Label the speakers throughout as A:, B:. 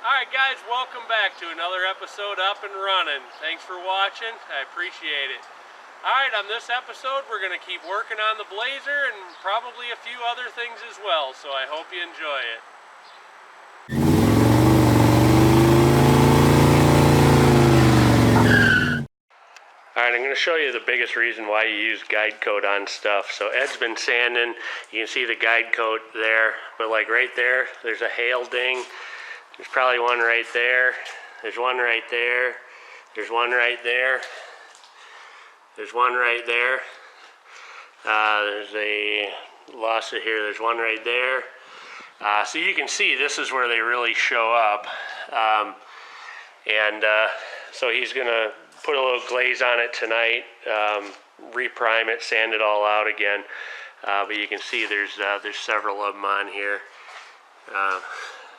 A: Alright guys, welcome back to another episode Up-N-Runnin. Thanks for watching, I appreciate it. Alright, on this episode we're going to keep working on the Blazer and probably a few other things as well, so I hope you enjoy it. Alright, I'm going to show you the biggest reason why you use guide coat on stuff. So Ed's been sanding, you can see the guide coat there, but like right there, there's a hail ding. There's probably one right there. There's one right there. There's one right there. There's one right there. There's a lost it here. There's one right there. So you can see this is where they really show up. So he's gonna put a little glaze on it tonight, reprime it, sand it all out again. But you can see there's several of them on here.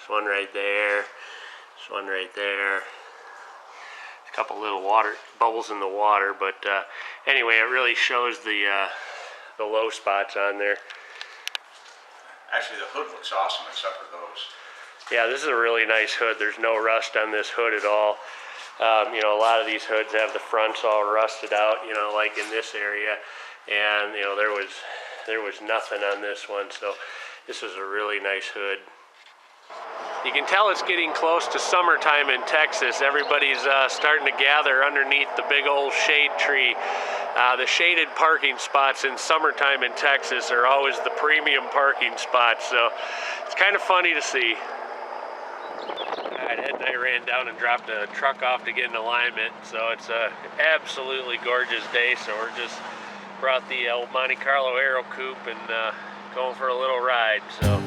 A: There's one right there. There's one right there. A couple little water bubbles in the water, but anyway, it really shows the low spots on there.
B: Actually, the hood looks awesome except for those.
A: Yeah, this is a really nice hood. There's no rust on this hood at all. You know, a lot of these hoods have the fronts all rusted out, you know, like in this area, and you know there was nothing on this one, so this is a really nice hood. You can tell it's getting close to summertime in Texas. Everybody's starting to gather underneath the big old shade tree. The shaded parking spots in summertime in Texas are always the premium parking spots, so it's kind of funny to see. Ed and I ran down and dropped a truck off to get in alignment, so it's a absolutely gorgeous day. So we're just brought the Monte Carlo Aero Coupe and going for a little ride. So.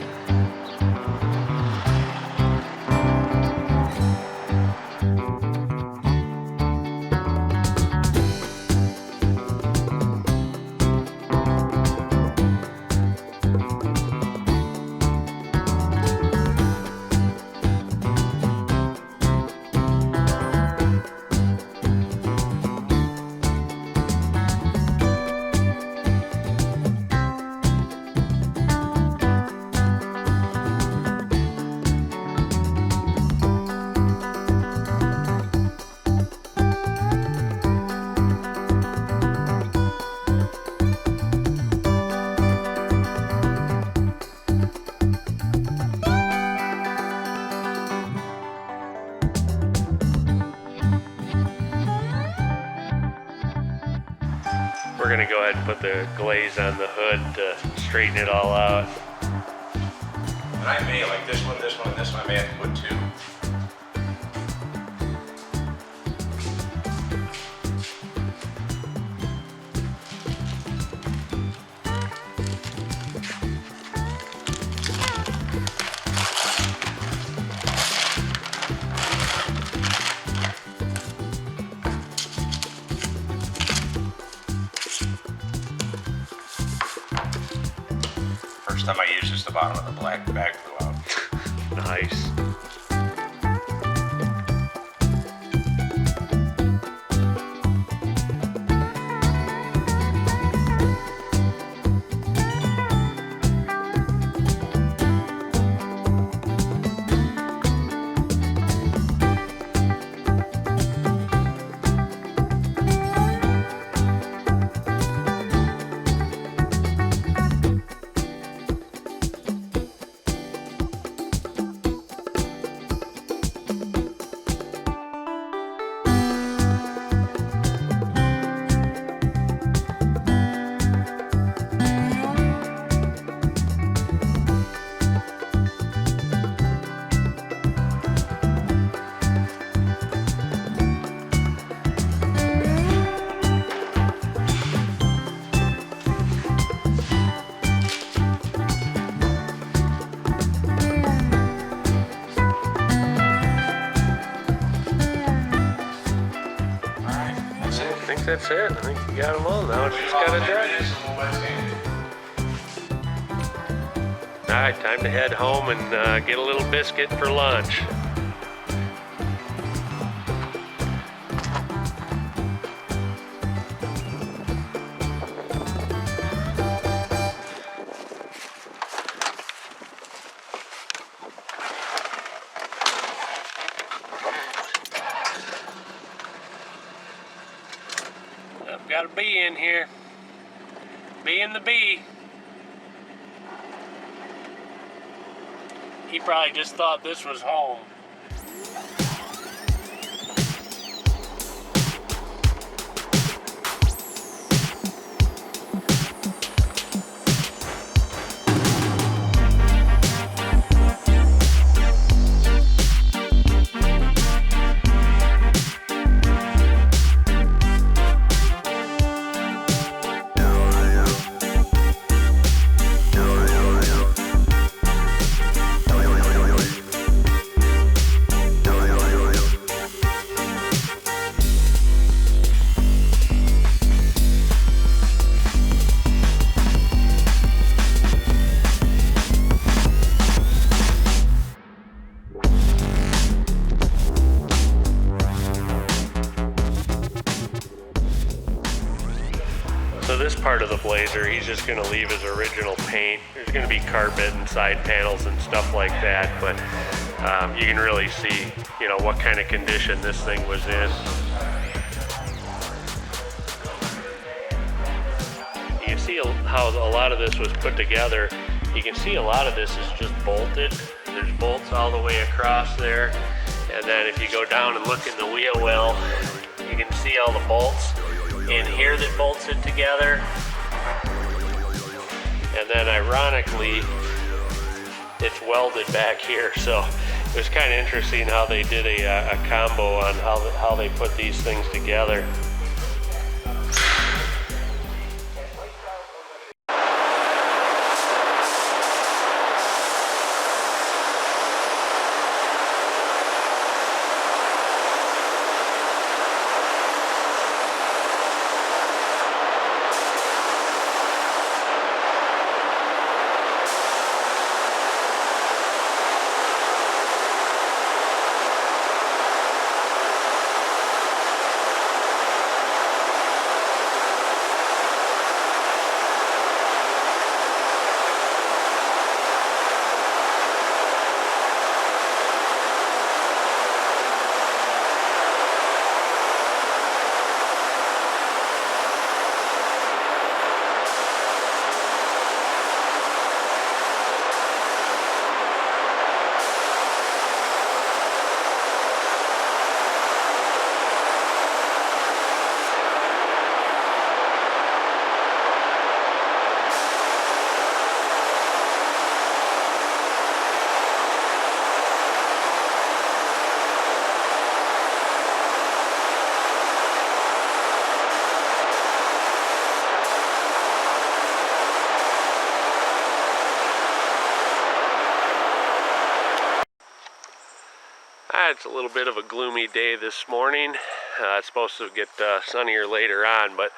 A: We're going to go ahead and put the glaze on the hood to straighten it all out.
B: And I may, like this one, and this one, I may have to put two. First time I used this, the bottom of the black bag flew out.
A: Nice. That's it. I think you got them all now. It's just got to dry. Alright, time to head home and get a little biscuit for lunch. got a bee in here. Bee in the bee. He probably just thought this was home. So this part of the Blazer, he's just going to leave his original paint. There's going to be carpet and side panels and stuff like that, but you can really see, you know, what kind of condition this thing was in. You can see how a lot of this was put together. You can see a lot of this is just bolted. There's bolts all the way across there. And then if you go down and look in the wheel well, you can see all the bolts in here that bolts it together. And then ironically, it's welded back here. So it was kind of interesting how they did a combo on how they put these things together. It's a little bit of a gloomy day this morning. It's supposed to get sunnier later on, but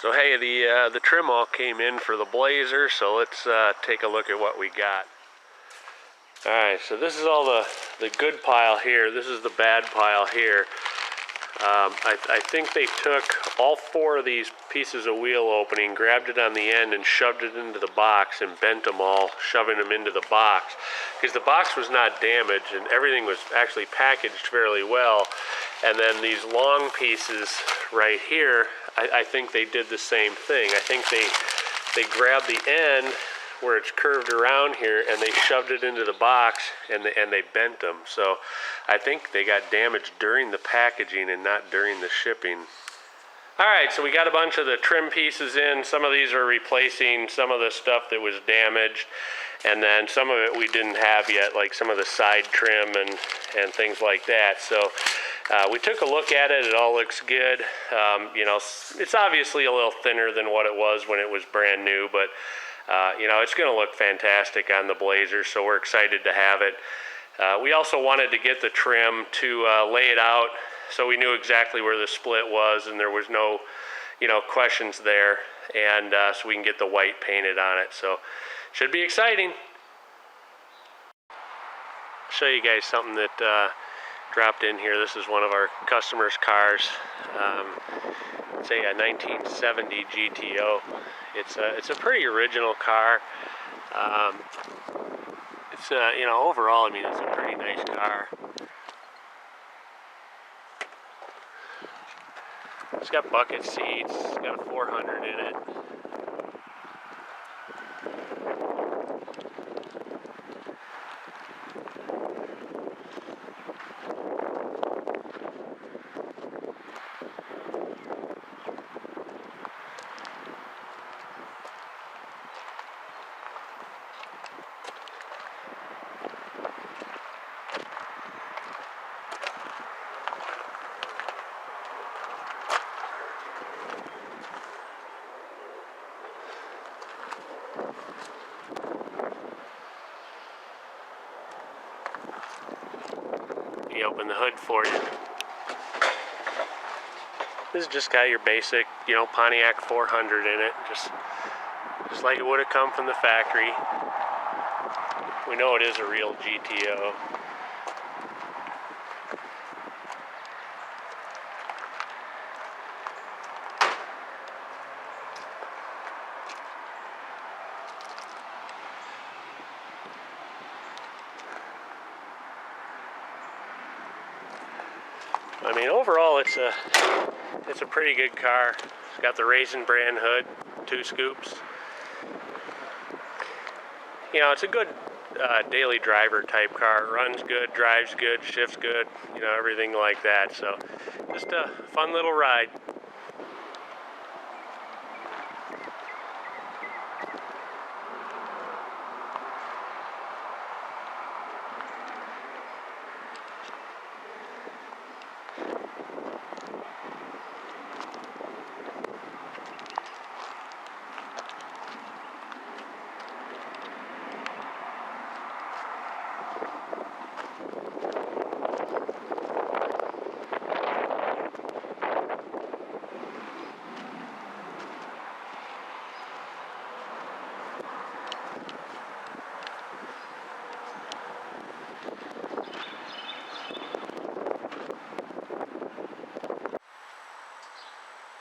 A: so hey, the trim all came in for the Blazer, so let's take a look at what we got. Alright, so this is all the good pile here. This is the bad pile here. I think they took all 4 of these pieces of wheel opening, grabbed it on the end and shoved it into the box and bent them all, shoving them into the box. Because the box was not damaged and everything was actually packaged fairly well. And then these long pieces right here, I think they did the same thing. I think they grabbed the end where it's curved around here and they shoved it into the box and they bent them. So I think they got damaged during the packaging and not during the shipping. Alright, so we got a bunch of the trim pieces in. Some of these are replacing some of the stuff that was damaged, and then some of it we didn't have yet, like some of the side trim and things like that. So we took a look at it. It all looks good. You know, it's obviously a little thinner than what it was when it was brand new, but you know, it's going to look fantastic on the Blazer, so we're excited to have it. We also wanted to get the trim to lay it out so we knew exactly where the split was and there was no, you know, questions there, and so we can get the white painted on it. So should be exciting. I'll show you guys something that dropped in here. This is one of our customers' cars. It's a 1970 GTO. It's a pretty original car. It's you know, overall, I mean, it's a pretty nice car. It's got bucket seats. It's got a 400 in it. You open the hood for you. This is just got your basic, you know, Pontiac 400 in it, just like it would have come from the factory. We know it is a real GTO. I mean, overall, it's a pretty good car. It's got the Raisin brand hood, 2 scoops. You know, it's a good daily driver type car. Runs good, drives good, shifts good, you know, everything like that. So, just a fun little ride.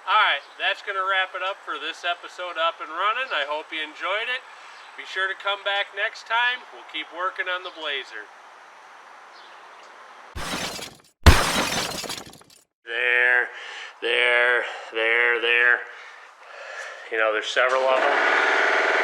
A: Alright, that's going to wrap it up for this episode Up and Running. I hope you enjoyed it. Be sure to come back next time. We'll keep working on the Blazer. There. You know, there's several of them.